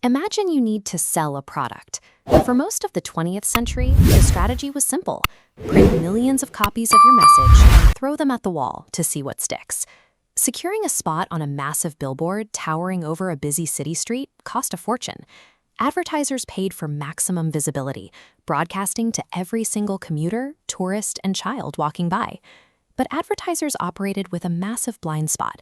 Imagine you need to sell a product. For most of the 20th century, the strategy was simple. Print millions of copies of your message and throw them at the wall to see what sticks. Securing a spot on a massive billboard towering over a busy city street cost a fortune. Advertisers paid for maximum visibility, broadcasting to every single commuter, tourist, and child walking by. But advertisers operated with a massive blind spot.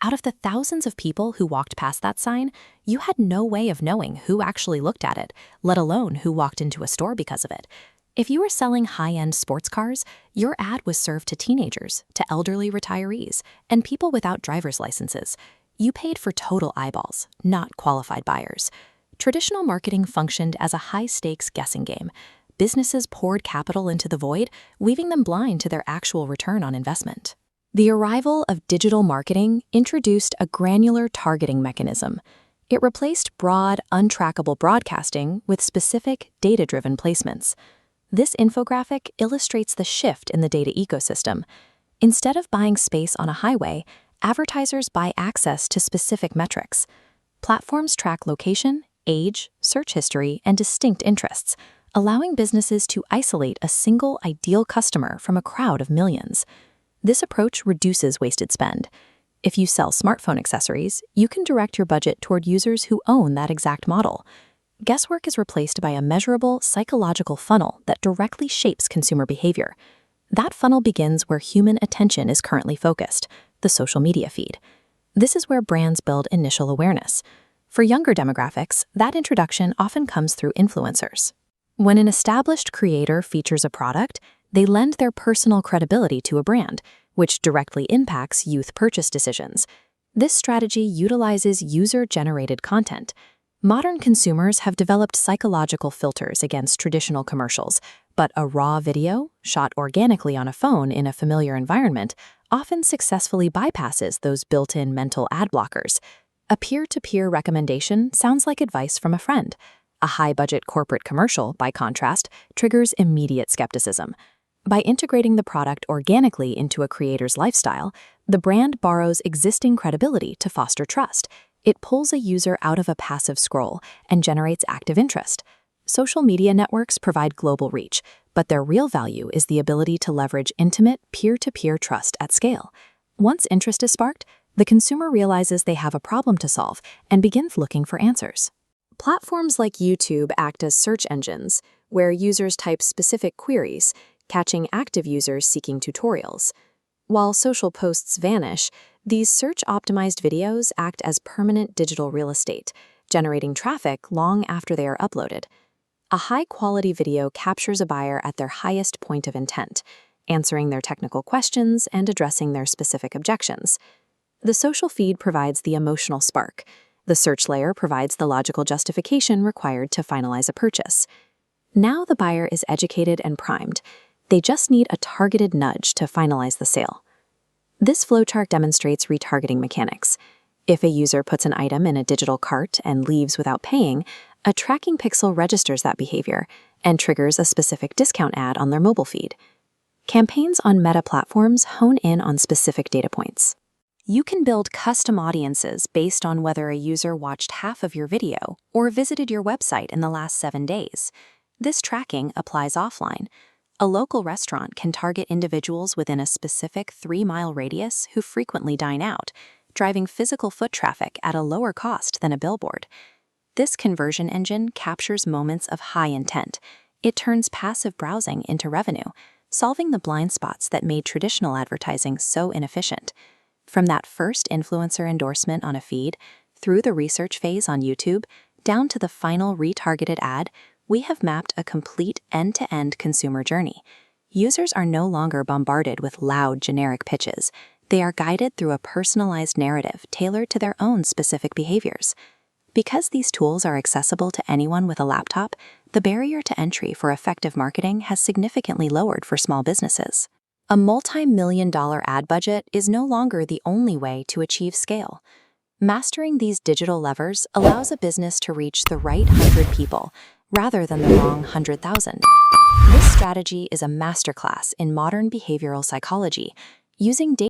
Out of the thousands of people who walked past that sign, you had no way of knowing who actually looked at it, let alone who walked into a store because of it. If you were selling high-end sports cars, your ad was served to teenagers, to elderly retirees, and people without driver's licenses. You paid for total eyeballs, not qualified buyers. Traditional marketing functioned as a high-stakes guessing game. Businesses poured capital into the void, leaving them blind to their actual return on investment. The arrival of digital marketing introduced a granular targeting mechanism. It replaced broad, untrackable broadcasting with specific, data-driven placements. This infographic illustrates the shift in the data ecosystem. Instead of buying space on a highway, advertisers buy access to specific metrics. Platforms track location, age, search history, and distinct interests, allowing businesses to isolate a single ideal customer from a crowd of millions. This approach reduces wasted spend. If you sell smartphone accessories, you can direct your budget toward users who own that exact model. Guesswork is replaced by a measurable psychological funnel that directly shapes consumer behavior. That funnel begins where human attention is currently focused, the social media feed. This is where brands build initial awareness. For younger demographics, that introduction often comes through influencers. When an established creator features a product, they lend their personal credibility to a brand, which directly impacts youth purchase decisions. This strategy utilizes user-generated content. Modern consumers have developed psychological filters against traditional commercials, but a raw video, shot organically on a phone in a familiar environment, often successfully bypasses those built-in mental ad blockers. A peer-to-peer recommendation sounds like advice from a friend. A high-budget corporate commercial, by contrast, triggers immediate skepticism. By integrating the product organically into a creator's lifestyle, the brand borrows existing credibility to foster trust. It pulls a user out of a passive scroll and generates active interest. Social media networks provide global reach, but their real value is the ability to leverage intimate, peer-to-peer trust at scale. Once interest is sparked, the consumer realizes they have a problem to solve and begins looking for answers. Platforms like YouTube act as search engines, where users type specific queries, catching active users seeking tutorials. While social posts vanish, these search-optimized videos act as permanent digital real estate, generating traffic long after they are uploaded. A high-quality video captures a buyer at their highest point of intent, answering their technical questions and addressing their specific objections. The social feed provides the emotional spark. The search layer provides the logical justification required to finalize a purchase. Now the buyer is educated and primed. They just need a targeted nudge to finalize the sale. This flowchart demonstrates retargeting mechanics. If a user puts an item in a digital cart and leaves without paying, a tracking pixel registers that behavior and triggers a specific discount ad on their mobile feed. Campaigns on Meta platforms hone in on specific data points. You can build custom audiences based on whether a user watched half of your video or visited your website in the last 7 days. This tracking applies offline. A local restaurant can target individuals within a specific 3-mile radius who frequently dine out, driving physical foot traffic at a lower cost than a billboard. This conversion engine captures moments of high intent. It turns passive browsing into revenue, solving the blind spots that made traditional advertising so inefficient. From that first influencer endorsement on a feed, through the research phase on YouTube, down to the final retargeted ad, we have mapped a complete end-to-end consumer journey. Users are no longer bombarded with loud, generic pitches. They are guided through a personalized narrative tailored to their own specific behaviors. Because these tools are accessible to anyone with a laptop, the barrier to entry for effective marketing has significantly lowered for small businesses. A multi-million-dollar ad budget is no longer the only way to achieve scale. Mastering these digital levers allows a business to reach the right 100 people, rather than the wrong 100,000. This strategy is a masterclass in modern behavioral psychology, using data